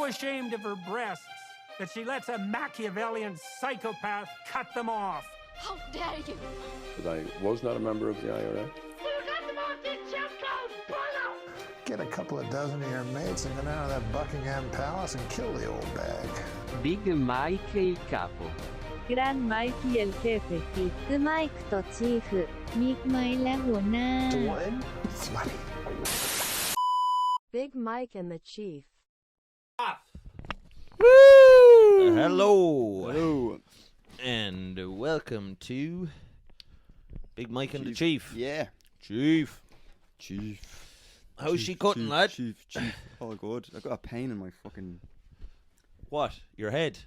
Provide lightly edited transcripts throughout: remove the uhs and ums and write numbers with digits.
so ashamed of her breasts that she lets a Machiavellian psychopath cut them off. How dare you? But I was not a member of the IRA. Get a couple of dozen of your mates and go down to that Buckingham Palace and kill the old bag. Big Mike il capo. Gran Mikey el jefe. ビッグマイクとチーフ。ミクマイและหัวหน้า Floody. Big Mike and the Chief. Hello. And welcome to Big Mike and the Chief. Yeah. Chief. How's she cutting, lad? Chief. Oh, good. I got a pain in my fucking... What? Your head?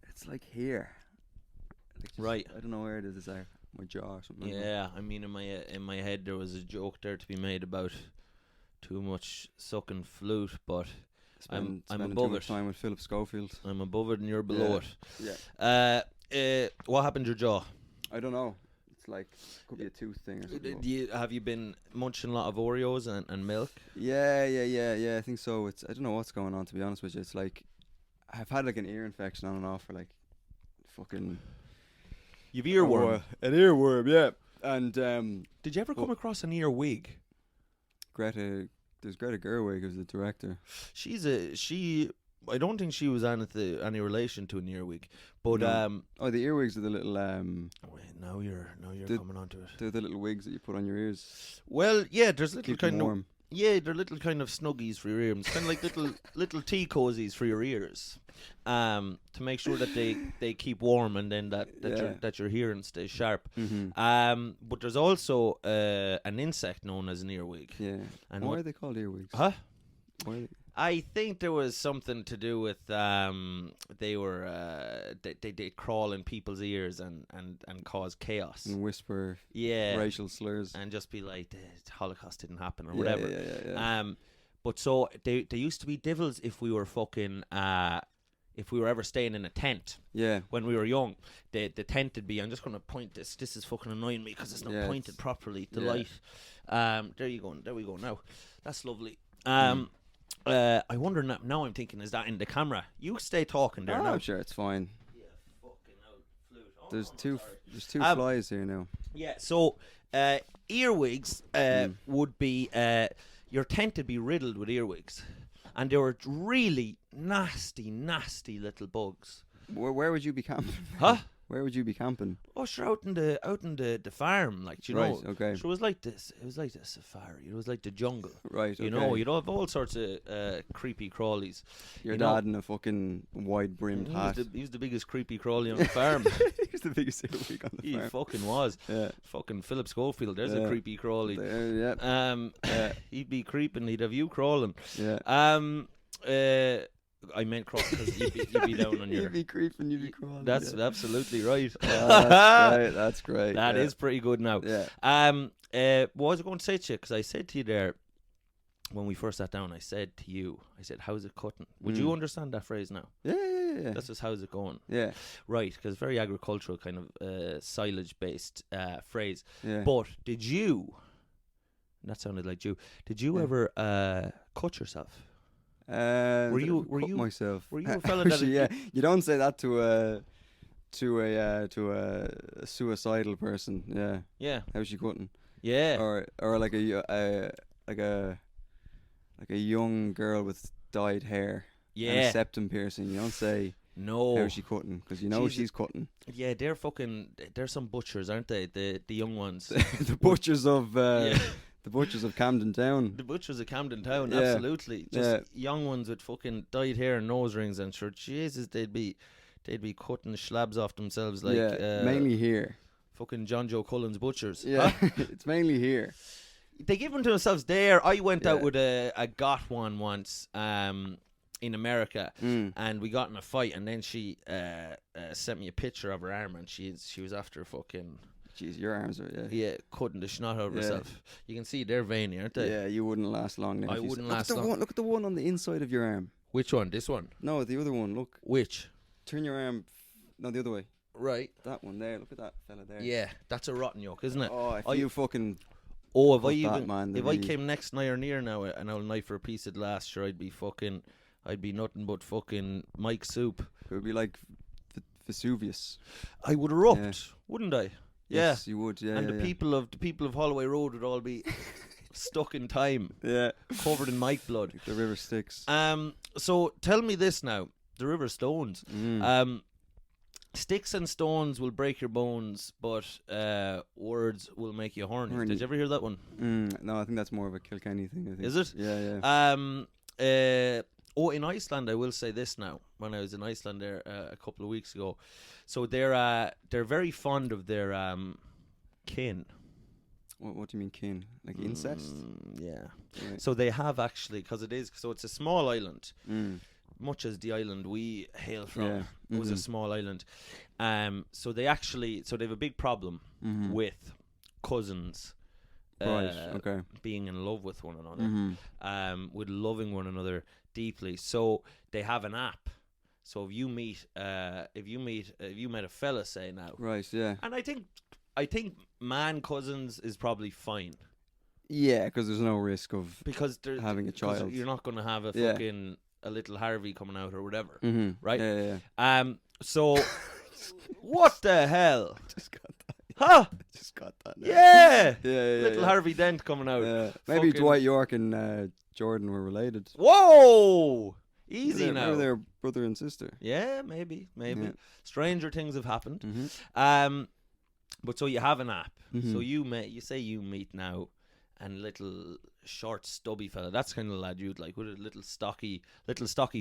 It's like here. Like just, Right. I don't know where it is. It's like my jaw or something. Yeah, I mean, in my head there was a joke there to be made about too much sucking flute, but I'm Spending above too much it. time with Philip Schofield. I'm above it and you're below Yeah. it. What happened to your jaw? I don't know. It's like, could be a tooth thing or something. Have you been munching a lot of Oreos and milk? Yeah. I think so. I don't know what's going on, to be honest with you. It's like, I've had like an ear infection on and off for like fucking... You've earworm. An earworm, yeah. And Did you ever come across an ear wig? there's Greta Gerwig who's the director. I don't think she was any relation to an earwig, but No. Oh, the earwigs are the little wait, now you're coming onto it. they're the little wigs that you put on your ears. Well, yeah, there's little Keep them kind of warm. they're little kind of snuggies for your ears, kind of like little tea cozies for your ears, to make sure that they keep warm and then that your hearing stays sharp. Mm-hmm. But there's also an insect known as an earwig. Yeah. And Why what- are they called earwigs? Huh? Why are they... I think there was something to do with they crawl in people's ears and cause chaos. And whisper Yeah, racial slurs. and just be like the Holocaust didn't happen or Yeah, whatever. yeah. But so they used to be devils if we were fucking if we were ever staying in a tent Yeah. when we were young. The tent would be. I'm just gonna point this. This is fucking annoying me because it's not Yeah, pointed it's- properly. The yeah. light. There you go. There we go. Now, that's lovely. I wonder now. I'm thinking, is that in the camera? You stay talking there Oh, now. I'm sure it's fine. Yeah, fucking hell, flute. Oh, There's I'm two. sorry. There's two Um, flies here now. Yeah, so earwigs would be your tent would be riddled with earwigs, and they were really nasty little bugs. Where would you be camping? Huh? Where would you be camping? Oh, sure, out in the farm, like you Right, know. okay. So it was like this. It was like the safari. It was like the jungle. Right. You okay. know, you'd have all sorts of creepy crawlies. Your you know, dad in a fucking wide brimmed hat. he was the biggest creepy crawly on the farm. He's the biggest earwig on the He farm. fucking was. Yeah. Fucking Philip Schofield. There's a Yeah. creepy crawly. There, yeah. He'd be creeping. He'd have you crawling. Yeah. I meant crawl because you'd be down on your. You'd be creeping, you'd be crawling. That's yeah. absolutely right. That's great. That yeah. is pretty good now. Yeah. What was I going to say to you? Because I said to you there when we first sat down, I said, how's it cutting? Would you understand that phrase now? Yeah. That's just how's it going? Yeah. Right, because very agricultural kind of silage based phrase. Yeah. But did you? That sounded like you. Did you Yeah. ever cut yourself? Were you- cut myself? were you a fella that- Actually, yeah. You don't say that to a suicidal person. Yeah. Yeah. How's she cutting? Yeah. Or like a young girl with dyed hair. And Yeah. a septum piercing. You don't say No. how's she cutting because you know She's- she's cutting. Yeah, they're some butchers, aren't they? The young ones. the butchers of Yeah. the butchers of Camden Town. The butchers of Camden Town, Yeah. absolutely. Just Yeah. young ones with fucking dyed hair and nose rings, and sure, Jesus, they'd be cutting slabs off themselves like mainly here. fucking John Joe Cullen's butchers. Yeah, Huh? it's mainly here. They give them to themselves there. I went out Yeah. with a goth one once in America, Mm. and we got in a fight, and then she sent me a picture of her arm, and she was after fucking Jeez, your arms are cutting the snot out of Yeah. herself. You can see they're veiny, aren't they? Yeah, you wouldn't last long. Now I if you wouldn't look last at the long. One, look at the one on the inside of your arm. Which one? This one? No, the other one. Look, Which? turn your arm. No, the other way. Right. That one there. Look at that fella there. Yeah, that's a rotten yoke, isn't it? Oh, if I- you fucking Oh, if cut I that, even man, if the I really- came next nigh or near now and I'll knife for a piece of glass, sure I'd be fucking I'd be nothing but fucking Mike Soup. It would be like Vesuvius. I would erupt, wouldn't I? Yeah. Yes, you would. Yeah, And yeah, the people of Holloway Road would all be stuck in time, yeah. covered in Mike blood. Like the river Styx. So tell me this now: the River Stones. Sticks and stones will break your bones, but words will make you horny. Horny. Did you ever hear that one? No, I think that's more of a Kilkenny thing. I think. Is it? Yeah, yeah. In Iceland, I will say this now. When I was in Iceland there a couple of weeks ago, so they're very fond of their kin. What do you mean kin? Like incest? Yeah. Right. So they have actually, because it's a small island, much as the island we hail from. Yeah. It was a small island. So they have a big problem with cousins. Right. Okay. Being in love with one another, with loving one another deeply. So they have an app. So if you met a fella, say now, Right. Yeah. and I think man cousins is probably fine Yeah, because there's no risk of because having a 'cause child. you're not going to have a Yeah. fucking a little Harvey coming out or whatever, right? Yeah, yeah. So what the hell? Just got that. Huh? Just got that. now. Yeah. Yeah. Little yeah. Harvey Dent coming out. Yeah. Maybe Fucking- Dwight York and Jordan were related. Whoa! Easy Maybe now. they're brother and sister. Yeah, maybe. Yeah. Stranger things have happened. Mm-hmm. But so you have an app. Mhm. So you meet now, and little short stubby fella. That's kind of the lad you'd like. With a little stocky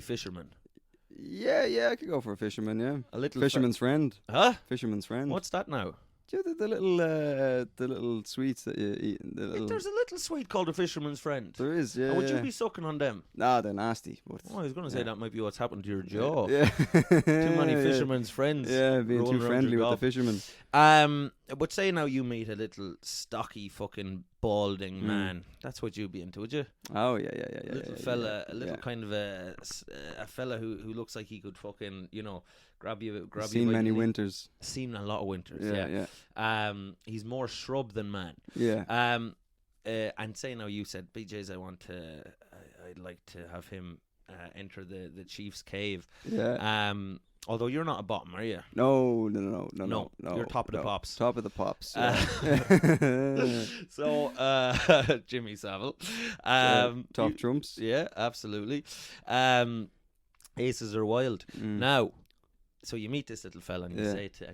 fisherman. Yeah, I could go for a fisherman. Yeah, A little fisherman's friend. Huh? Fisherman's friend. What's that now? Do you know the little sweets that you eat? There's a little sweet called a fisherman's friend. There is. Yeah. And would yeah. you be sucking on them? Nah, they're nasty. But Oh, I was going to say yeah. that might be what's happened to your jaw. Yeah. Too many Yeah. fishermen's friends. Yeah, being rolling too around friendly your with the golf. fishermen. But say now you meet a little stocky fucking balding man. That's what you'd be into, would you? Oh yeah. A little yeah, fella, yeah, a little yeah. kind of a fella who looks like he could fucking, grab you. Seen by many the knee. winters. Seen a lot of winters. Yeah. He's more shrub than man. Yeah. And say now you said, BJ's, I'd like to have him enter the Chief's cave. Yeah. Although you're not a bottom, are you? No. You're top of the pops. Top of the pops. So Jimmy Savile. Top you- trumps. Yeah, absolutely. Aces are wild. Now, so you meet this little fella and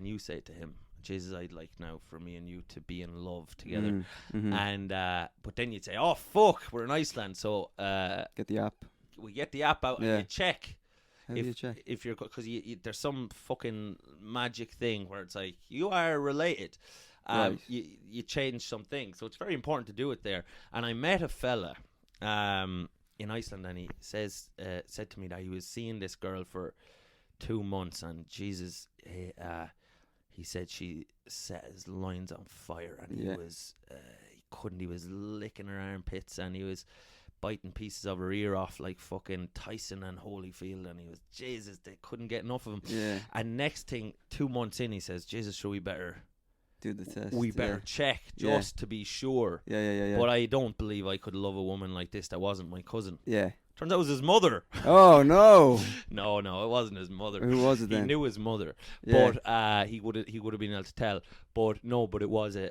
you say to him, Jesus, I'd like now for me and you to be in love together. And but then you'd say, oh fuck, we're in Iceland, so Get the app. we get the app out and Yeah. you check. How do you check? If you're, because there's some fucking magic thing where it's like you are related. Right. You change something, so it's very important to do it there. And I met a fella in Iceland, and he said to me that he was seeing this girl for 2 months, and Jesus, he said she set his loins on fire, and Yeah. he was licking her armpits, and he was biting pieces of her ear off like fucking Tyson and Holyfield, and he was, Jesus, they couldn't get enough of him. Yeah. And next thing, 2 months in, he says, Jesus, sure, we better Do the test. check Yeah. just to be sure. Yeah. But I don't believe I could love a woman like this that wasn't my cousin. Yeah. Turns out it was his mother. Oh no. No, it wasn't his mother. Who was it He then? knew his mother, Yeah. but he would have been able to tell. But it was a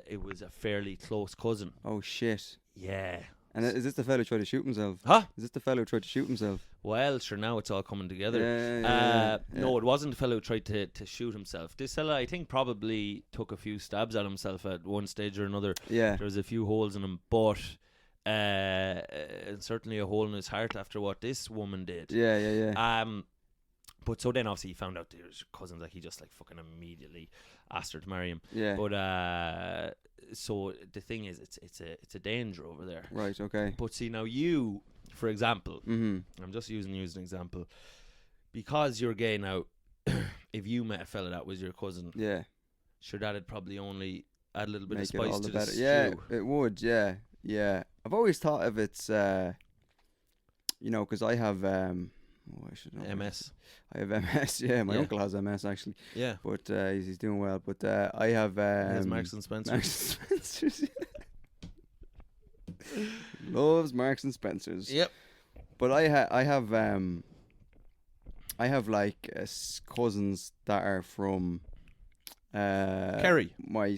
fairly close cousin. Oh shit. Yeah. And is this the fellow who tried to shoot himself? Huh? Is this the fellow who tried to shoot himself? Well, sure, now it's all coming together. Yeah. No, it wasn't the fellow who tried to shoot himself. This fella, I think, probably took a few stabs at himself at one stage or another. Yeah. There was a few holes in him, but certainly a hole in his heart after what this woman did. Yeah. But so then obviously he found out they were cousins, like he just like fucking immediately asked her to marry him. Yeah. But so the thing is, it's a danger over there. Right. Okay. But see now you, for example, Mhm. I'm just using you as an example, because you're gay now. If you met a fella that was your cousin, Yeah. sure that'd probably only add a little bit Make of it spice all to the the better. stew. Yeah. It would. Yeah. Yeah. I've always thought of it's. Because I have. I should know. MS. I have MS. Yeah. My Yeah. uncle has MS actually, Yeah. but he's doing well. But I have. He has Marks and Spencer. Marks and Spencers. Loves Marks and Spencers. Yep. But I have I have like cousins that are from Kerry. My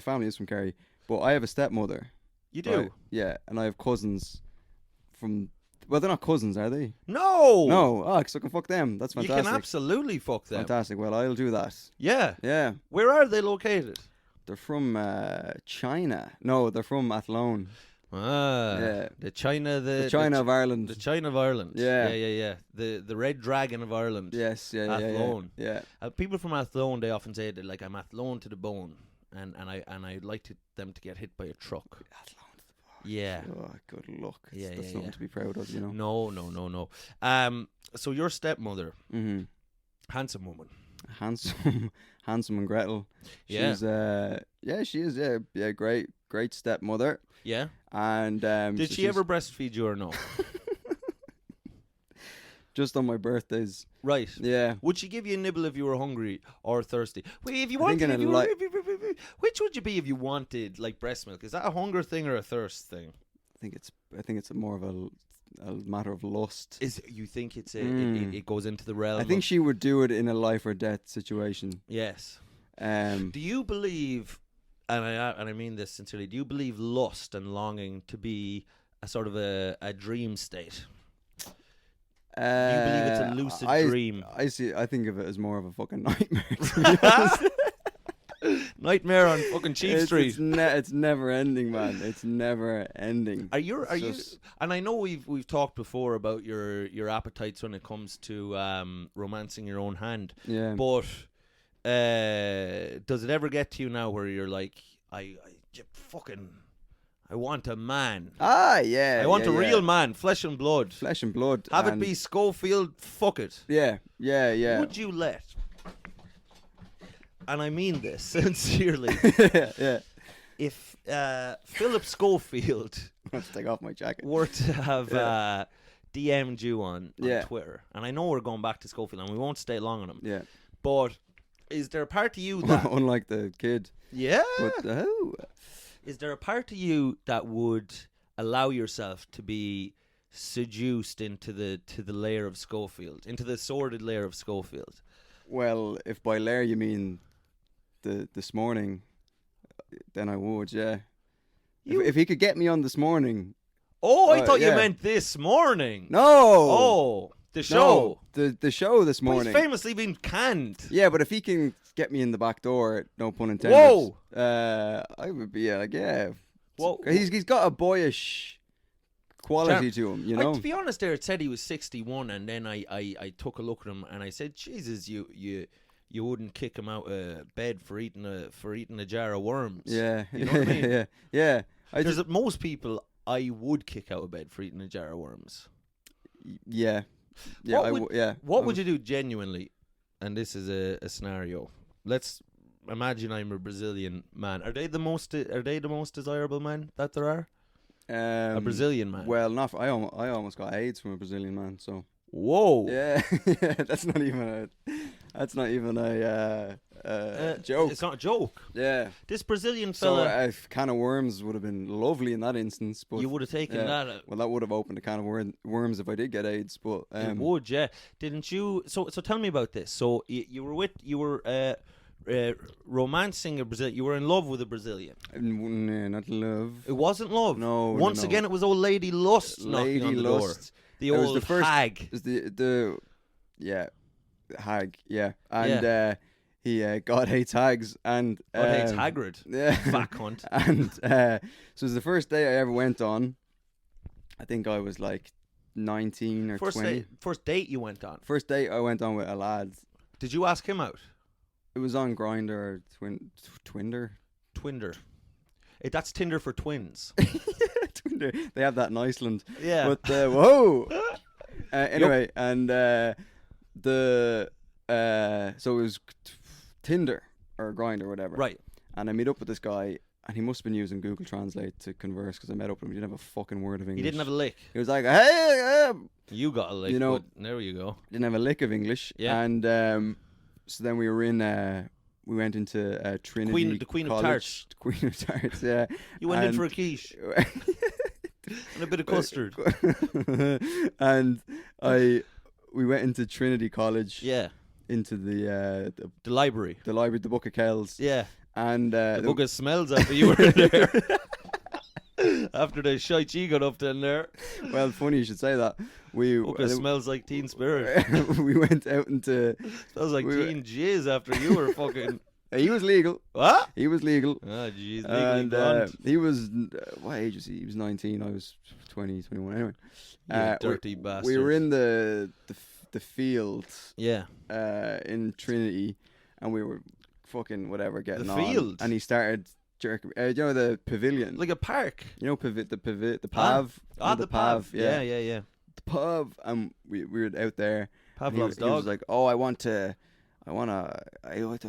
family is from Kerry, but I have a stepmother. You do? Right? Yeah, and I have cousins from. Well, they're not cousins, are they? No. No. Oh, so I can fuck them. That's You fantastic. can absolutely fuck them. Fantastic. Well, I'll do that. Yeah. Yeah. Where are they located? They're from China. No, they're from Athlone. Ah. Yeah. The China. The China of Ireland. The China of Ireland. Yeah. Yeah. The Red Dragon of Ireland. Yes. Yeah. Athlone. Yeah. People from Athlone, they often say that, like, I'm Athlone to the bone, and I'd like them to get hit by a truck. Yeah. Oh, good luck. Yeah, That's yeah, nothing to be proud of, you know. No. So your stepmother, Mm-hmm. handsome woman. Hansel and Gretel. Yeah. She's she is. Yeah, great stepmother. Yeah. And Did so she ever breastfeed you or no? just on my birthdays? Right. Yeah. Would she give you a nibble if you were hungry or thirsty? Wait, if you I think wanted, in a li- which would you be if you wanted, like, breast milk? Is that a hunger thing or a thirst thing? I think it's more of a matter of lust. You think it's it Mm. goes into the realm? I think of, she would do it in a life or death situation. yes. Um, Do you believe, and I mean this sincerely, do you believe lust and longing to be a sort of a dream state? Do you believe it's a lucid dream? I think of it as more of a fucking nightmare. To be honest. Nightmare on fucking Chief Street. It's never ending, man. It's never ending. Are you? And I know we've talked before about your appetites when it comes to romancing your own hand. Yeah. But does it ever get to you now where you're like, I want a man. Yeah. I want a yeah. real man, flesh and blood. Flesh and blood. Have it and- be Schofield. Fuck it. Yeah. Would you let? And I mean this sincerely. yeah. If Philip Schofield Let's take off my jacket. were to have DM'd you on Yeah. Twitter, and I know we're going back to Schofield, and we won't stay long on him. Yeah. But is there a part of you that Unlike the kid. yeah? But Is there a part of you that would allow yourself to be seduced into the layer of Schofield, into the sordid layer of Schofield? well, if by layer you mean this morning, then I would. Yeah. If he could get me on this morning. Oh, I thought you yeah. meant this morning. No. Oh, the show. No, the show this Well, morning. he's famously been canned. Yeah, but if he can get me in the back door, no pun intended. Whoa. I would be like, yeah. Whoa. He's got a boyish quality to him, you know. To be honest, there it said he was 61, and then I took a look at him and I said, Jesus, you wouldn't kick him out of bed for eating a jar of worms. Yeah, You know what I mean? yeah. Most people I would kick out of bed for eating a jar of worms. Yeah. What would you do genuinely? And this is a scenario. Let's imagine I'm a Brazilian man. Are they the most desirable men that there are? A Brazilian man. Well, I almost got AIDS from a Brazilian man. So. Whoa. Yeah, that's not even a joke. It's not a joke. Yeah. This Brazilian So fella. a can of worms would have been lovely in that instance, but You would have taken yeah. that. Well, that would have opened a can of worms if I did get AIDS. But It would, yeah. Didn't you? So tell me about this. So you were romancing a Brazilian. You were in love with a Brazilian. Not love. It wasn't love. No. Once again, it was old Lady Lust knocking on the door. The It was old the first- hag. Is the hag? Yeah, and he God hates hags and God hates Hagrid. Yeah, Fat cunt. And so it was the first day I ever went on. I think I was like 19 or 20. First date you went on. First date I went on with a lad. Did you ask him out? It was on Grindr or Twinder. Twinder. That's Tinder for twins. Twinder. They have that in Iceland. Yeah. But whoa. Anyway, and so it was Tinder or Grindr or whatever. Right. And I meet up with this guy, and he must have been using Google Translate to converse because I met up with him. He didn't have a fucking word of English. He didn't have a lick. He was like, hey, You got a lick. You know- but there you go. didn't have a lick of English. Yeah. And so then we went into Trinity The Queen of College. Tarts. The Queen of Tarts, yeah. You went in And- for a quiche and a bit of custard. And I we went into Trinity College. Yeah. Into the library. The library, the Book of Kells. Yeah. And the book of smells after you were in there. After the shite she got up to in there. Well, funny you should say that. Book of smells like teen spirit. We went out into. Smells like teen jizz after you were fucking. He was legal. What? He was legal. Oh, jeez. And he was, what age was he? He was 19. I was 20, 21. Anyway. You dirty bastard. We were in the field. Yeah. In Trinity, and we were fucking whatever getting the on. Field. And he started jerking. You know the pavilion, like a park. You know the pav. The pav. Yeah. The pav, and we were out there. Pavlov's dog. He was like, "Oh, I want to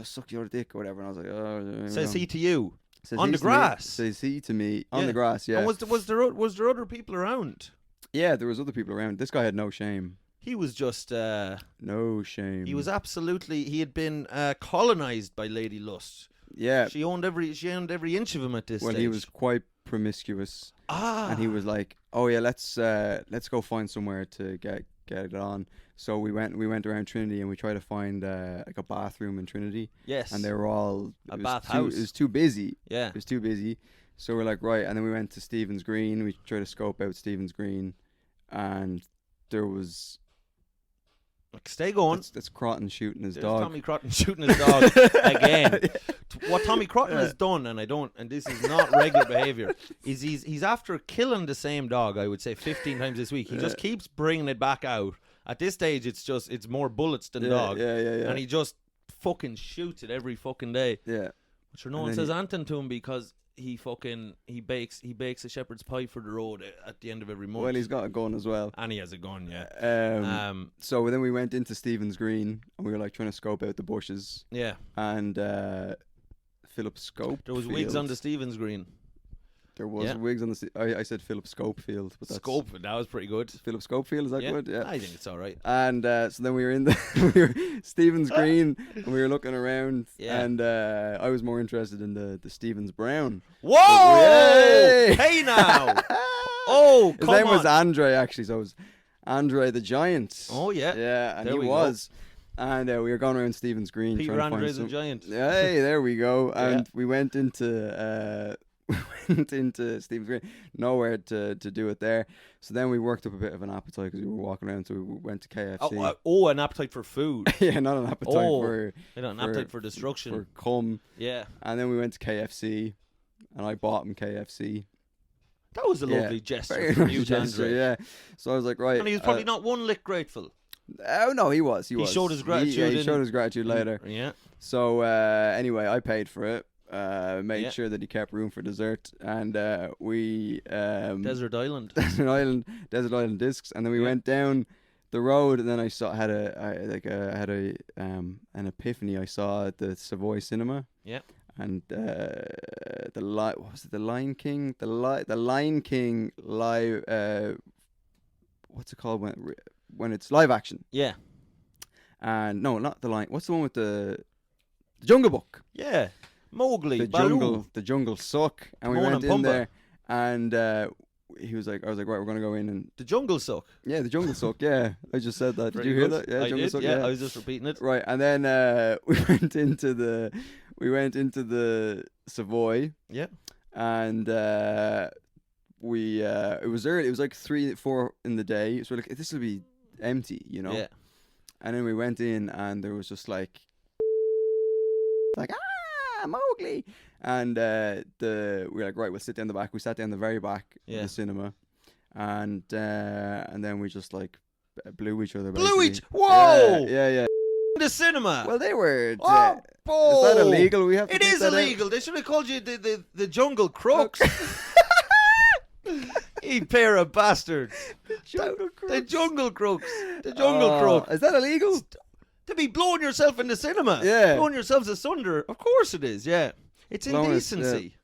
suck your dick or whatever." And I was like, "Oh." Says he to you says on the grass. Says he to me on the grass. Yeah. And was there other people around? Yeah, there was other people around. This guy had no shame. He was just no shame. He was absolutely. He had been colonized by Lady Lust. Yeah, she owned every inch of him at this stage. Well, he was quite promiscuous. And he was like, "Oh yeah, let's go find somewhere to get it on." So we went around Trinity and we tried to find like a bathroom in Trinity. Yes. And they were all bathhouse. It was too busy. Yeah. It was too busy. So we're like, right, and then we went to Stephen's Green. We tried to scope out Stephen's Green, and there was. Stay going. That's Crotton shooting his There's dog. Tommy Crotton shooting his dog again. What Tommy Crotton has done, and this is not regular behaviour, is he's after killing the same dog. I would say 15 times this week. He just keeps bringing it back out. At this stage, it's more bullets than dog. Yeah. And he just fucking shoots it every fucking day. Yeah. But sure, no one says anything to him because he bakes a shepherd's pie for the road at the end of every month. Well, he's got a gun as well. And he has a gun, yeah. So then we went into Stephen's Green and we were like trying to scope out the bushes. Yeah. And Philip Scope. There was wigs on the Stephen's Green. There was wigs on the. I said Philip Scopefield, but that's Scope. That was pretty good. Philip Scopefield, is that good? Yeah, I think it's all right. And so then we were in the Stephen's Green, and we were looking around, and I was more interested in the Stephen's Brown. Whoa! Hey now! Oh, his name was Andre actually, so it was Andre the Giant. Oh yeah, yeah, and he was. And we were going around Stephen's Green. Peter Andre the Giant. Hey, there we go. And we went into. Stephen's Green, nowhere to do it there. So then we worked up a bit of an appetite because we were walking around. So we went to KFC. Oh, an appetite for food. Yeah, not an appetite for. An appetite for destruction. For cum. Yeah. And then we went to KFC, and I bought him KFC. That was a lovely gesture from you, Andre. Yeah. So I was like, right. And he was probably not one lick grateful. Oh no, he was. He showed his gratitude. He showed his gratitude later. Yeah. So anyway, I paid for it. Made sure that he kept room for dessert, and we Desert Island discs, and then we went down the road, and then I had an epiphany. I saw at the Savoy Cinema, and what was it? The Lion King, the Lion King live. What's it called when it's live action? Yeah, and no, not the Lion. What's the one with the Jungle Book? Yeah. Mowgli, the jungle suck, and we went in there, and he was like, I was like, right, we're gonna go in and the jungle suck. Yeah, the jungle suck. Yeah, I just said that. Did you hear that? Yeah, I did. Suck, yeah, I was just repeating it. Right, and then we went into the Savoy. Yeah, and it was early. It was like 3-4 in the day. So we're like, this will be empty, you know. Yeah. And then we went in, and there was just like Mowgli, and we were like, right, we'll sit down the back. We sat down the very back of the cinema, and then we just like blew each other. Whoa! Yeah. The cinema. Well, they were. Is that illegal? We have to. It is illegal. They should have called you the Jungle Crooks. You pair of bastards. The Jungle Crooks. The Jungle Crooks. Is that illegal? To be blowing yourself in the cinema. Yeah. Blowing yourselves asunder. Of course it is, yeah. It's indecency.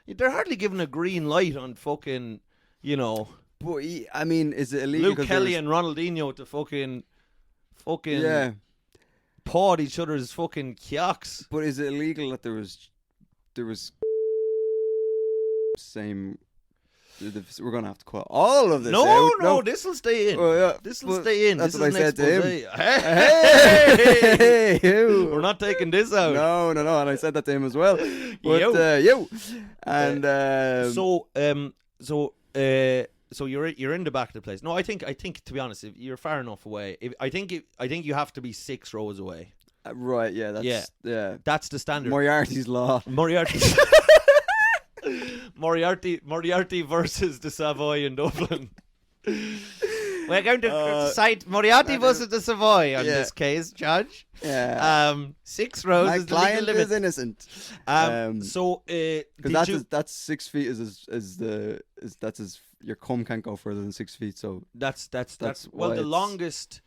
Yeah. They're hardly giving a green light on fucking, you know. But, I mean, is it illegal? Luke Kelly and Ronaldinho to fucking pawed each other's fucking kyocks. But is it illegal that there was same we're gonna have to cut all of this. No, out. no, this will stay in. Oh, yeah. This will Well, stay in. That's This what is I an said to him. expose. Hey, ew. We're not taking this out. No, and I said that to him as well. But Yo. and So you're in the back of the place. No, I think to be honest, if you're far enough away, I think you have to be 6 rows away. right, yeah, that's yeah. That's the standard. Moriarty's law. Moriarty. Moriarty versus the Savoy in Dublin. We're going to cite Moriarty versus the Savoy on this case, Judge. Yeah. 6 rows My is the legal client limit. is innocent. So, Because that's 6 feet is your cum can't go further than 6 feet. So that's why the it's- longest.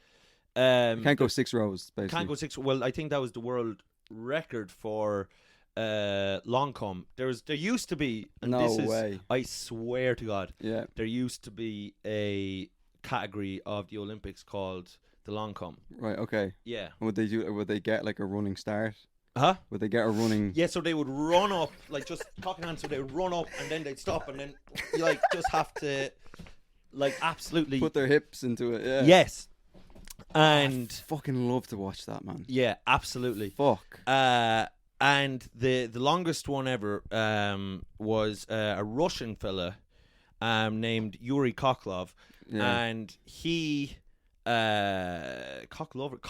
you can't go 6 rows. Basically, Can't go 6. Well, I think that was the world record for long cum. There used to be. And No this is, way. I swear to God. Yeah. There used to be a category of the Olympics called the long cum. Right. Okay. Yeah. Would they get like a running start? Huh? Would they get a running? Yeah, so they would run up, like just cock in hand, so they would run up and then they'd stop and then you like just have to like absolutely Put their hips into it. Yeah. Yes. And Fucking love to watch that, man. yeah, absolutely. Fuck. And the longest one ever was a Russian fella named Yuri Koklov, Yeah. and he Koklov,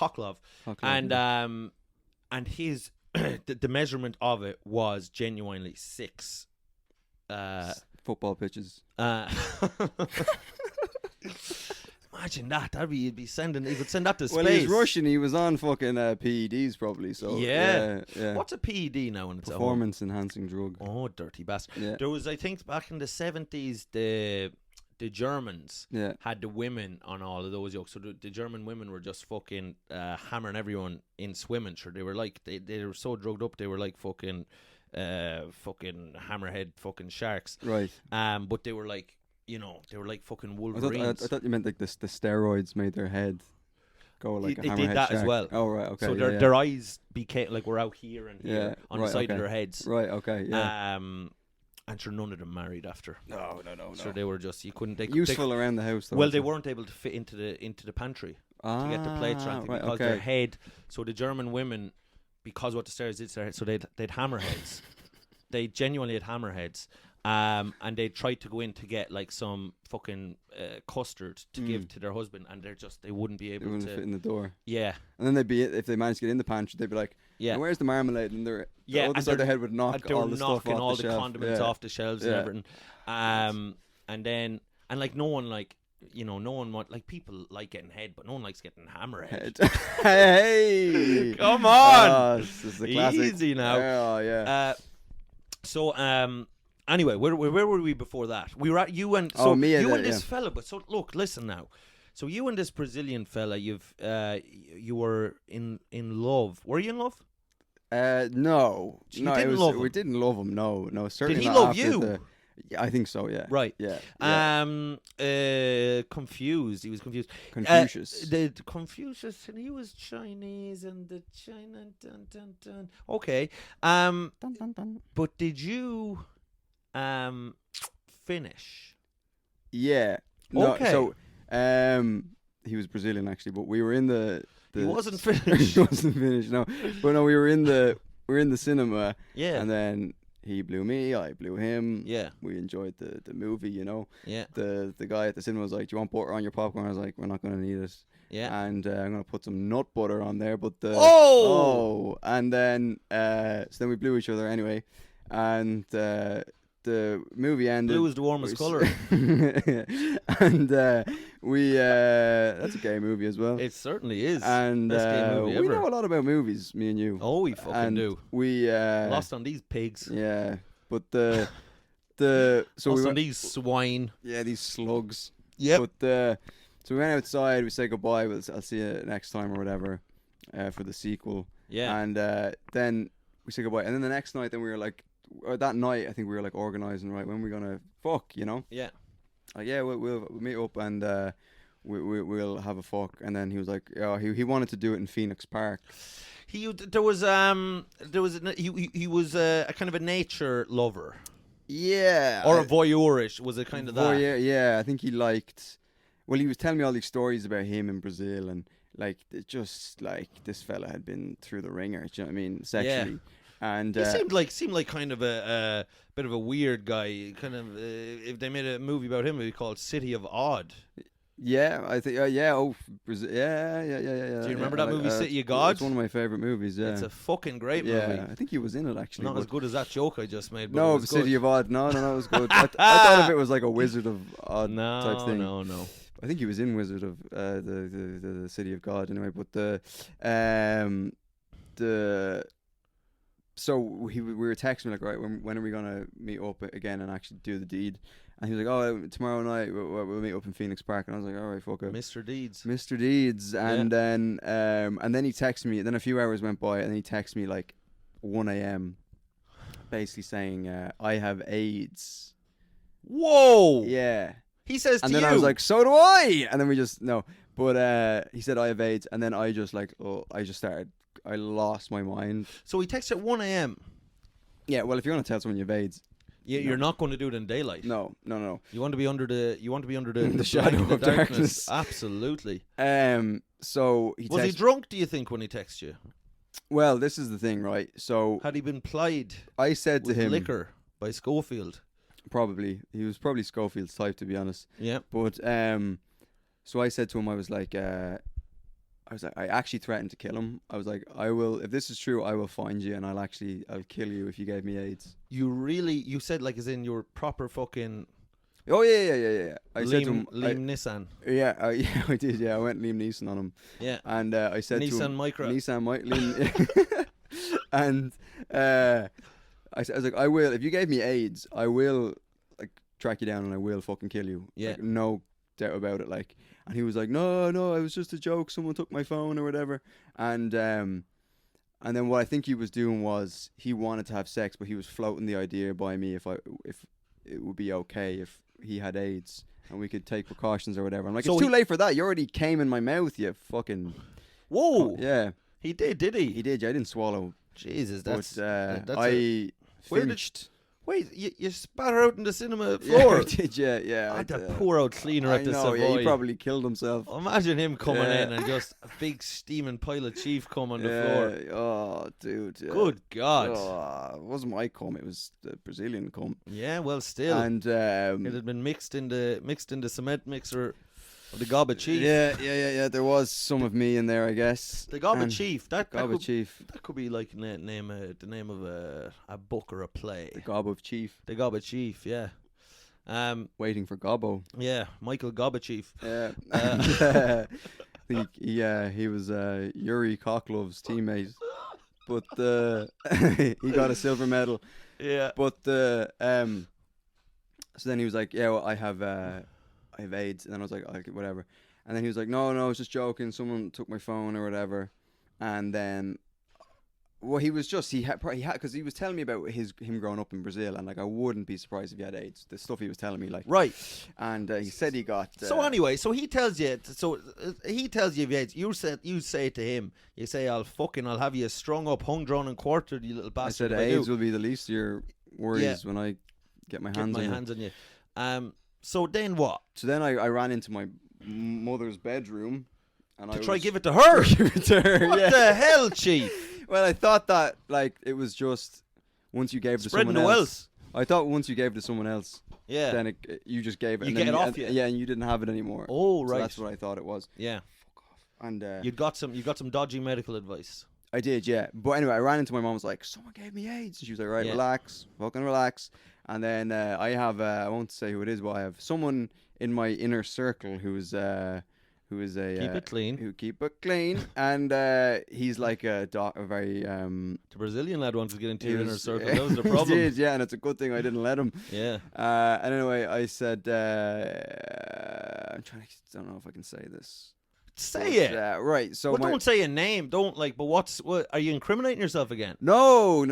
and his the measurement of it was genuinely 6 Football pitches. Imagine that. He could send that to space. Well, he's Russian. He was on fucking PEDs probably. So Yeah. yeah. What's a PED now when it's at home? Performance enhancing drug? Oh, dirty bastard. Yeah. There was, I think, back in the 70s, the Germans Yeah. had the women on all of those yokes. So the German women were just fucking hammering everyone in swimming. Sure, they were like, they were so drugged up, they were like fucking hammerhead fucking sharks. Right. But they were like, they were like fucking I wolverines. thought you meant like the steroids made their head go like a They hammerhead did that as shark. well. Oh right. Okay. So yeah, their eyes became like, were out here and here Yeah, on right, the side okay. of their heads. Right. Okay. Yeah. And sure, none of them married after. No. So they were just, you couldn't. They, Useful around the house. Though, Well, they also. weren't able to fit into the pantry to get the plates or anything right, because okay. their head. So the German women, because what the stairs did to their head, so they'd hammerheads. They genuinely had hammerheads. And they tried to go in to get like some fucking custard to give to their husband, and they wouldn't be They able wouldn't to. fit in the door. Yeah, And then they'd be, if they managed to get in the pantry, they'd be like, yeah. "Now, where's the marmalade?" And the Yeah, other and side of they're- their head would knock they all were the stuff knocking off all the the shelf. condiments Yeah. off the shelves and Yeah. everything. And then like no one like no one like people like getting head, but no one likes getting hammerhead. Hey, Come on! Oh, this is the classic. Easy now. Oh yeah. So anyway, where were we before that? We were at you and Oh, me and you that, and this yeah. fella. But so look, listen now. So you and this Brazilian fella, you were in love. Were you in love? No, You no, didn't love we him? didn't love him. No, certainly he not love after you? Yeah, I think so. Yeah. Right. Yeah. Confused. He was confused. Confucius. The Confucius, and he was Chinese, and the China. Dun, dun, dun. Okay. Dun, dun, dun. But did you finish? Yeah. No, Okay. So, he was Brazilian actually, but we were in the. He wasn't finished. He wasn't finished. No, but no, we were in the cinema. Yeah. And then he blew me, I blew him. Yeah. We enjoyed the movie, Yeah. The guy at the cinema was like, "Do you want butter on your popcorn?" I was like, "We're not going to need it." Yeah. And I'm going to put some nut butter on there, but and then so then we blew each other anyway, and the movie ended. Blue is the warmest colour. And we that's a gay movie as well. It certainly is. And Best gay movie we ever. know a lot about movies, me and you. Oh, we fucking and do. We Lost on these pigs. yeah, but so Lost we on went, these swine. yeah, these slugs. Yep. But so we went outside. We said goodbye. I'll see you next time or whatever for the sequel. Yeah. And then we said goodbye. And then the next night, then we were like, or that night, I think we were like organizing, right, when we're gonna fuck, Yeah. like, yeah, we'll meet up and we'll have a fuck. And then he was like, oh, he wanted to do it in Phoenix Park. He was a kind of a nature lover. Yeah. Or voyeurish? Was it kind of that? Yeah, I think he liked. Well, he was telling me all these stories about him in Brazil, and like it's just like this fella had been through the ringer. Do you know what I mean? Sexually. And he seemed like kind of a bit of a weird guy. Kind of if they made a movie about him, it'd be called City of Odd. Yeah, I think. Yeah. Oh, Brazil. Yeah. Do you remember that movie, City of God? It's one of my favorite movies. Yeah, it's a fucking great movie. Yeah, I think he was in it actually. Not as good as that joke I just made. But no, it was City good. of Odd. No, it was good. I thought of it was like a Wizard of Odd type thing. No. I think he was in Wizard of the City of God anyway. But so we were texting like, right, when are we gonna meet up again and actually do the deed? And he was like, oh, tomorrow night we'll meet up in Phoenix Park. And I was like, all right, fuck it, Mr. Deeds. And then he texted me. Then a few hours went by, and then he texted me like 1 a.m. basically saying, I have AIDS. Whoa. Yeah. He says and to then you. I was like, so do I. And then we just no. But he said I have AIDS, and then I just like I lost my mind. So he texts at 1 a.m. Yeah, well, if you're gonna tell someone you have AIDS, you're not going to do it in daylight. No. You want to be under the the shadow of darkness. Absolutely. So was he drunk? Do you think when he texted you? Well, this is the thing, right? So had he been plied? I said to him, liquor by Schofield. Probably, he was probably Schofield's type, to be honest. Yeah. But so I said to him, I was like, I actually threatened to kill him. I was like, I will, if this is true, I will find you and I'll kill you if you gave me AIDS. You said like as in your proper fucking. Oh yeah. I said to him, Liam Nissan. Yeah, I did. Yeah, I went Liam Neeson on him. Yeah. And I said Nissan to him, Micra. And I was like, I will, if you gave me AIDS, I will like track you down and I will fucking kill you. Yeah. Like, no doubt about it. Like, and he was like, no, it was just a joke. Someone took my phone or whatever. And then what I think he was doing was he wanted to have sex, but he was floating the idea by me if it would be okay if he had AIDS and we could take precautions or whatever. I'm like, so it's too late for that. You already came in my mouth, you fucking. Whoa. Yeah. He did he? He did. Yeah, I didn't swallow. Jesus, that's I finished. Wait, you spat her out in the cinema floor? Yeah, I did, yeah. I had to pour out cleaner at the Savoy. Yeah, he probably killed himself. Imagine him coming in and just a big steaming pile of chief cum on the floor. Oh, dude. Yeah. Good God. Oh, it wasn't my cum, it was the Brazilian cum. Yeah, well, still. And it had been mixed in the cement mixer of the Goba Chief. Yeah. There was some of me in there, I guess. The Goba Chief. That Chief. That could be like the name of a book or a play. The Goba Chief. The Goba Chief. Yeah. Waiting for Gobbo. Yeah, Michael Goba Chief. Yeah. I think he was Yuri Koklov's teammate, but he got a silver medal. Yeah. But so then he was like, yeah, well, I have AIDS, and then I was like, okay, whatever. And then he was like, no, I was just joking. Someone took my phone or whatever. And then, well, he was just he had because he was telling me about him growing up in Brazil, and like I wouldn't be surprised if he had AIDS. The stuff he was telling me, like right. And he said he got. So anyway, he tells you. He tells you if he AIDS. You say to him, you say, I'll have you strung up, hung, drawn, and quartered, you little bastard. I said AIDS will be the least of your worries when I get my hands on you. So then what? So then I ran into my mother's bedroom and to try give it to her. What the hell, Chief? Well, I thought that like it was just once you gave to someone else. I thought once you gave to someone else, then you just gave it. You get it off you. Yeah, and you didn't have it anymore. Oh, right. So that's what I thought it was. Yeah. Fuck off. And you got some dodgy medical advice. I did, yeah. But anyway, I ran into my mom. Was like, someone gave me AIDS, and she was like, right, relax, fucking relax. And then I have I won't say who it is, but I have someone in my inner circle who is a keep it clean. Who keep it clean, and he's like a very the Brazilian lad wants to get into your inner circle. That was the problem. He did, yeah, and it's a good thing I didn't let him. Yeah. And anyway, I said I'm trying to. I don't know if I can say this. Say it. Right. So don't say a name. Don't like. But what? Are you incriminating yourself again? No.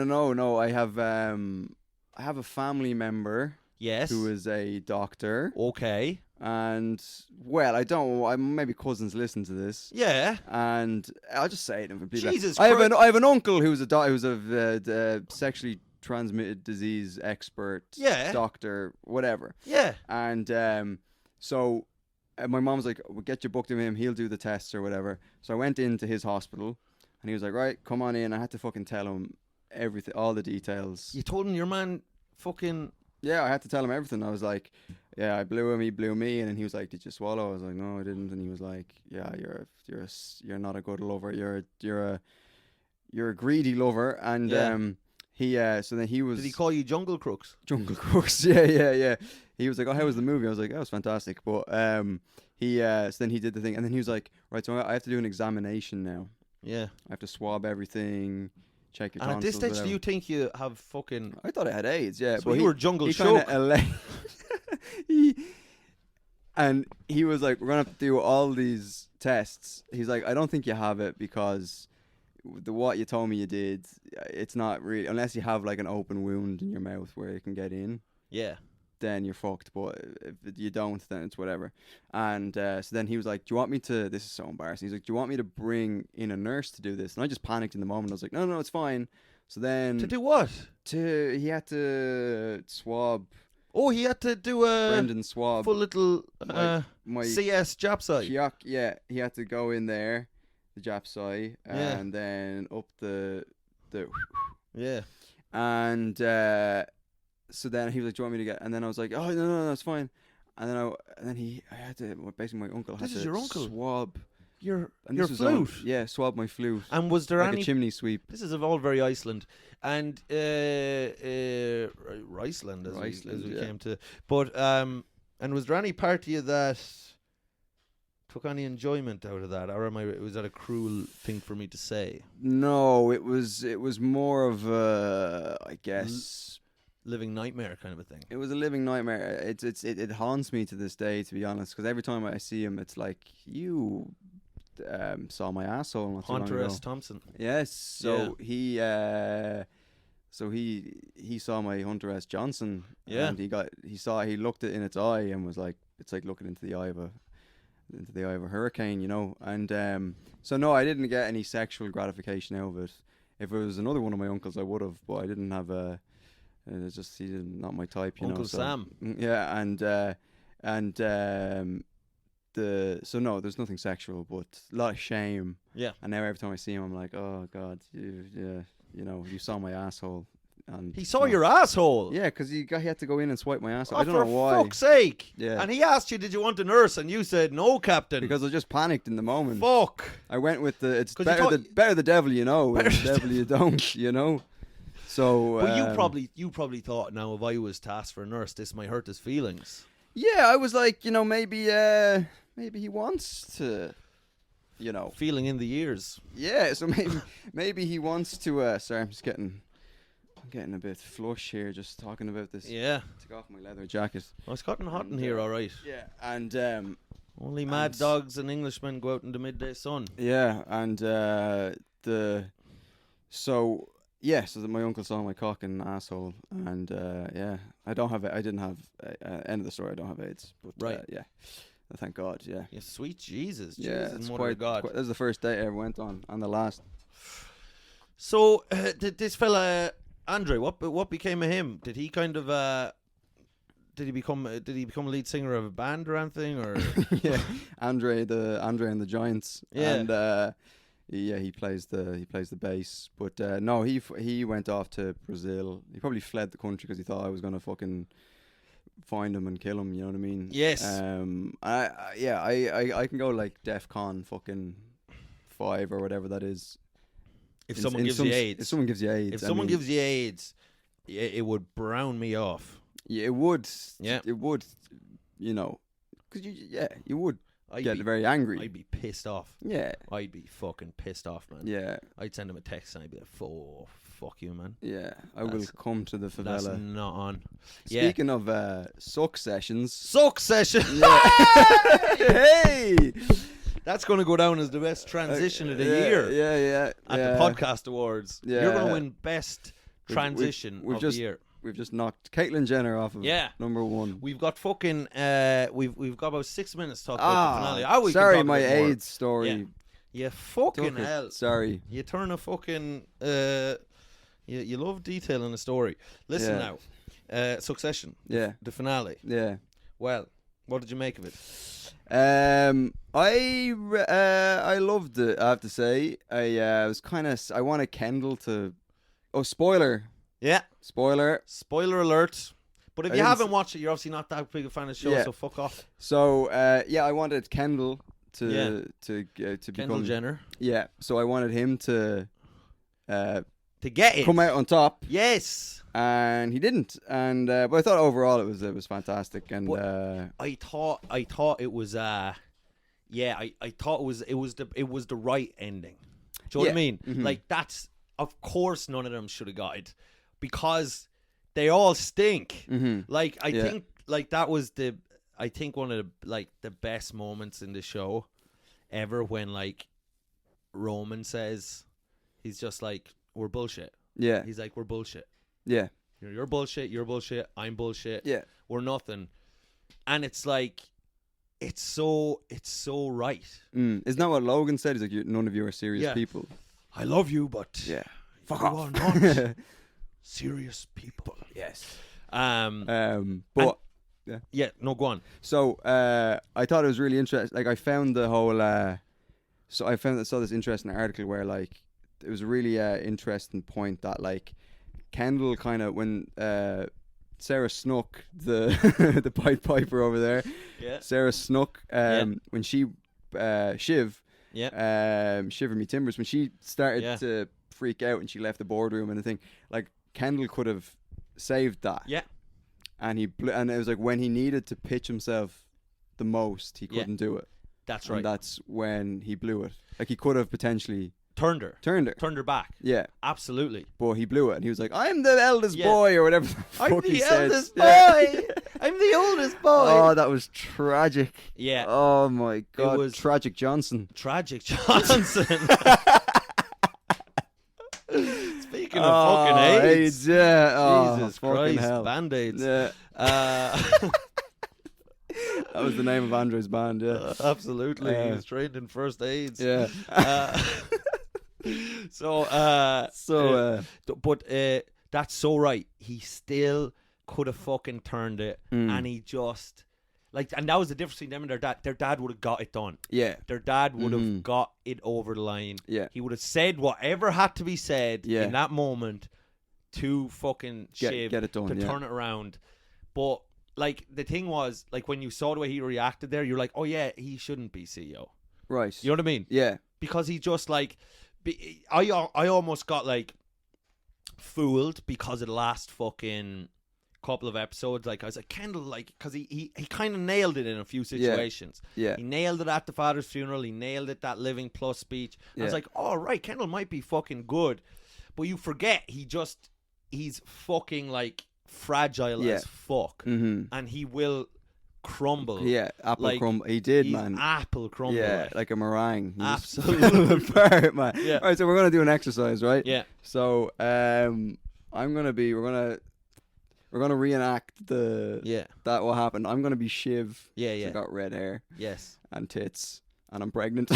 I have a family member. Yes. Who is a doctor. Okay. And well, I maybe cousins listen to this. Yeah. And I'll just say it in complete. Jesus I have an uncle who's a sexually transmitted disease expert, Yeah. doctor, whatever. Yeah. And so my mom was like, we'll get you booked in with him. He'll do the tests or whatever. So I went into his hospital and he was like, right, come on in. I had to fucking tell him everything, all the details. You told him your man fucking... Yeah, I had to tell him everything. I was like, yeah, I blew him, he blew me. And then he was like, did you swallow? I was like, no, I didn't. And he was like, yeah, you're not a good lover. You're a greedy lover. And so then he was... Did he call you Jungle Crooks? Jungle Crooks, yeah. He was like, oh, how was the movie? I was like, oh, it was fantastic. But so then he did the thing. And then he was like, right, so I have to do an examination now. Yeah. I have to swab everything, check your And at this tonsils, stage, whatever. do you think you have fucking... I thought I had AIDS, yeah. So you were Jungle he Shook. And he was like, we're going to have to do all these tests. He's like, I don't think you have it because what you told me you did, it's not really... Unless you have like an open wound in your mouth where it can get in. Yeah. Then you're fucked, but if you don't, then it's whatever. And so then he was like, do you want me to... This is so embarrassing. He's like, do you want me to bring in a nurse to do this? And I just panicked in the moment. I was like, no, it's fine. So then... To do what? He had to swab... Oh, he had to do a Brendan swab. full little my CS Japsai. Yeah, he had to go in there, the Japsai, Yeah. and then up the... Yeah. And so then he was like, do you want me to get... And then I was like, oh, no, it's fine. And then I had to... Basically, my uncle had This to is your uncle? swab... Your this was on- flute. yeah, swab my flute. And was there like any... a chimney sweep. This is all very Iceland. And Riceland, as we yeah. came to. But, and was there any part of you that took any enjoyment out of that? Or was that a cruel thing for me to say? No, it was more of a, I guess... Living nightmare kind of a thing. It was a living nightmare. It haunts me to this day, to be honest, because every time I see him, it's like, you saw my asshole not too long Hunter ago. S. Thompson. Yes, so he saw my Hunter S. Johnson. Yeah. And he looked it in its eye and was like, it's like looking into the eye of a hurricane, you know. And so no, I didn't get any sexual gratification out of it. If it was another one of my uncles, I would have, but I didn't have a... It's just he's not my type, you Uncle know. So, Sam. Yeah, so no, there's nothing sexual, but a lot of shame. Yeah. And now every time I see him, I'm like, oh God, you saw my asshole. And He saw your asshole. Yeah, because he had to go in and swipe my asshole. Oh, I don't know why. For fuck's sake. Yeah. And he asked you, did you want a nurse? And you said, no, Captain. Because I just panicked in the moment. Fuck. I went with it's 'Cause better the devil you know than Better the devil you don't, you know. So, But you probably thought, now if I was to ask for a nurse, this might hurt his feelings. yeah, I was like, maybe he wants to, Feeling in the ears. yeah. So maybe he wants to. Sorry, I'm getting a bit flush here just talking about this. Yeah. Take off my leather jacket. Oh, it's gotten hot in here, all right. Yeah, and Only mad dogs and Englishmen go out in the midday sun. yeah, and so my uncle saw my cock and asshole, and yeah, I didn't have end of the story. I don't have AIDS, but Right. yeah, thank God, yeah. Yeah, sweet Jesus. Yeah, Jesus, it's Mother of God. That was the first date I ever went on, and the last. So, this fella, Andre, what became of him? Did he kind of, did he become a lead singer of a band or anything, or? Yeah, Andre and the Giants. Yeah. And yeah, he plays the bass. But no, he went off to Brazil. He probably fled the country because he thought I was gonna fucking find him and kill him. You know what I mean? Yes. I can go like DEFCON fucking 5 or whatever that is. If someone gives you AIDS. If someone gives you AIDS. If someone gives you AIDS, it would brown me off. Yeah, it would. Yeah. It would. Because you would I'd get be very angry. I'd be pissed off. Yeah. I'd be fucking pissed off, man. Yeah. I'd send him a text and I'd be like, fuck you, man. Yeah. I will come to the That's favela. not on. Speaking of suck sessions. Suck session. Hey! That's going to go down as the best transition of the year Yeah. at the podcast awards. Yeah. You're going to win best transition of the year. We've just knocked Caitlyn Jenner off of number 1. We've got fucking we've got about 6 minutes to talk about the finale. We can sorry, talk my about more. AIDS story. Yeah. You fucking hell. Sorry. You turn a fucking You love detail in a story. Listen Yeah. now. Succession. Yeah. The finale. Yeah. Well, what did you make of it? I loved it. I have to say, I was kind of. I wanted Kendall to. Oh, spoiler! Yeah. Spoiler! Spoiler alert. But if I you didn't haven't s- watched it, you're obviously not that big a fan of the show, Yeah. so fuck off. So yeah, I wanted Kendall to Yeah. to Kendall become Jenner. Yeah, so I wanted him to To get it. come out on top, Yes. and he didn't. And but I thought overall it was fantastic. And I thought it was yeah, I thought it was the right ending. Do you know what I Yeah. mean? Mhm. Like that's of course none of them should have got it because they all stink. Mhm. Like I Yeah. think like that was I think one of the best moments in the show ever when like Roman says he's just like we're bullshit. yeah, He's like we're bullshit. yeah, You're bullshit. You're bullshit. I'm bullshit. yeah, We're nothing. And it's like, it's so right. Isn't that what Logan said? He's like, none of you are serious Yeah. people. I love you, but Yeah, fuck you off. are not serious people. Yes. But yeah, no, go on. So I thought it was really interesting. Like I found the whole. So I saw this interesting article where like it was a really interesting point that like Kendall kind of when Sarah Snook the the Pied Piper over there. Yeah. Sarah Snook when she Shiv Yeah. Shiver Me Timbers when she started Yeah. to freak out and she left the boardroom and the thing like Kendall could have saved that. Yeah. And and it was like when he needed to pitch himself the most, he Yeah. couldn't do it. That's And right. that's when he blew it. Like he could have potentially Turned her back. Yeah, Absolutely. but he blew it. And he was like, "I'm the eldest Yeah. boy," or whatever. The I'm fuck he the said. eldest Yeah. boy. I'm the oldest boy. Oh, that was tragic. Yeah. Oh my god. was- Tragic Johnson. Tragic Johnson. Speaking of fucking AIDS. Yeah. Oh, Jesus fucking Christ. hell. Band-Aids. Yeah. Uh, That was the name of Andre's band. Yeah. absolutely. He was trained in first aids. Yeah. But that's so right. He still could have fucking turned it, and he just and that was the difference between them and their dad. Their dad would have got it done. Yeah. Their dad would have got it over the line. Yeah. He would have said whatever had to be said Yeah. in that moment to fucking Shiv get it done, to yeah. turn it around. But like the thing was, like when you saw the way he reacted there, you're like, oh yeah, he shouldn't be CEO. Right. You know what I mean? Yeah. Because he just like, I almost got like fooled because of the last fucking couple of episodes. Like I was like Kendall, like because he kind of nailed it in a few situations. Yeah. He nailed it at the father's funeral. He nailed it that Living Plus speech. I was Yeah. like, oh right, Kendall might be fucking good, but you forget he's fucking like fragile Yeah. as fuck, and he will crumble. Yeah. Apple Like, crumble. He did, he's man. apple crumble. Yeah, like a meringue. He was Absolutely. apart, man. Yeah. All right, so we're gonna do an exercise, right? Yeah. So we're gonna reenact that what happened. I'm gonna be Shiv. Yeah, So yeah. I got red hair Yes. and tits, and I'm pregnant.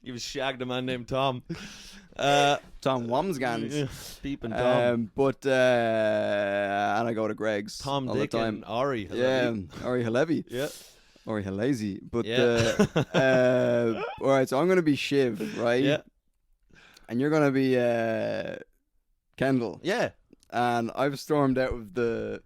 You've shagged a man named Tom. Tom Wamsgans. Peeping Tom. And I go to Greg's Tom, all Dick, the time. and Ari. Yeah, Ari Halevi. Yeah. Or Halazy. But Yeah. all right, so I'm gonna be Shiv, right? Yeah. And you're gonna be Kendall. Yeah. And I've stormed out of the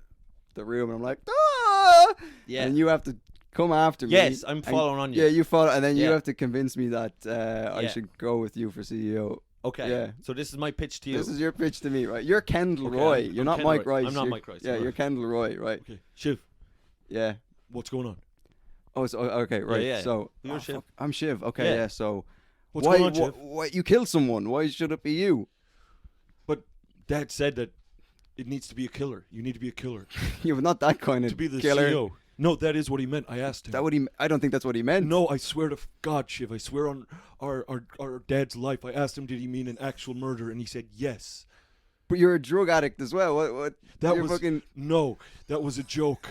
room and I'm like, ah! Yeah. And you have to come after me. Yes, I'm And- following on you. Yeah, you follow, and then you Yeah. have to convince me that I Yeah. should go with you for CEO. Okay. Yeah. So this is my pitch to you. This is your pitch to me, right? You're Kendall Okay, Roy. I'm You're not Kendall Mike Roy. Rice. I'm not You're- Mike Rice, Yeah, alright. you're Kendall Roy, right? Okay. Shiv, Yeah. what's going on? Oh, so okay, right. yeah. So You're Shiv. fuck, I'm Shiv. Okay, Yeah. yeah. So What's why, going on, Shiv? why you killed someone? Why should it be you? But Dad said that it needs to be a killer. You need to be a killer You're not that kind of to be the killer. CEO. No, that is what he meant. I asked him. That what he? I don't think that's what he meant. No, I swear to God, Shiv. I swear on our dad's life. I asked him, did he mean an actual murder, and he said yes. But you're a drug addict as well. What? That you're was fucking. no. That was a joke.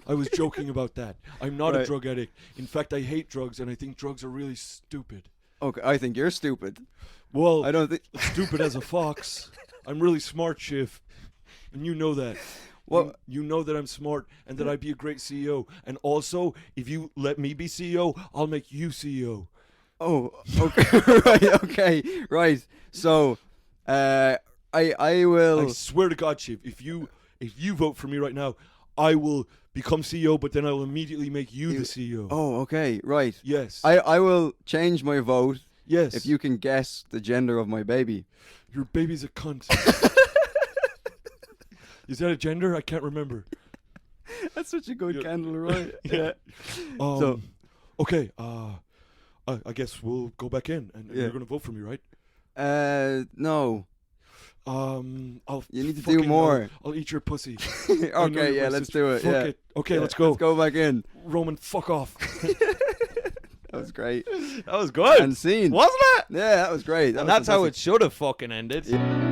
I was joking about that. I'm not Right. a drug addict. In fact, I hate drugs, and I think drugs are really stupid. Okay, I think you're stupid. Well, I don't think. stupid as a fox. I'm really smart, Shiv. And you know that. Well, you know that I'm smart and that I'd be a great CEO. And also, if you let me be CEO, I'll make you CEO. Oh, okay, right. So, I will. I swear to God, Shiv, if you vote for me right now, I will become CEO, but then I will immediately make you the CEO. Oh, okay, right. Yes. I will change my vote. Yes. If you can guess the gender of my baby. Your baby's a cunt. Is that a gender? I can't remember. That's such a good candle, right? Yeah. Okay. I guess we'll go back in, and you're gonna vote for me, right? No. You need to do more. I'll eat your pussy. Okay, yeah, let's do it. Fuck Yeah. it. Okay, let's go. Let's go back in. Roman, fuck off. That was great. That was good. And scene. Wasn't it? Yeah, that was great. And that's how it should have fucking ended. Yeah.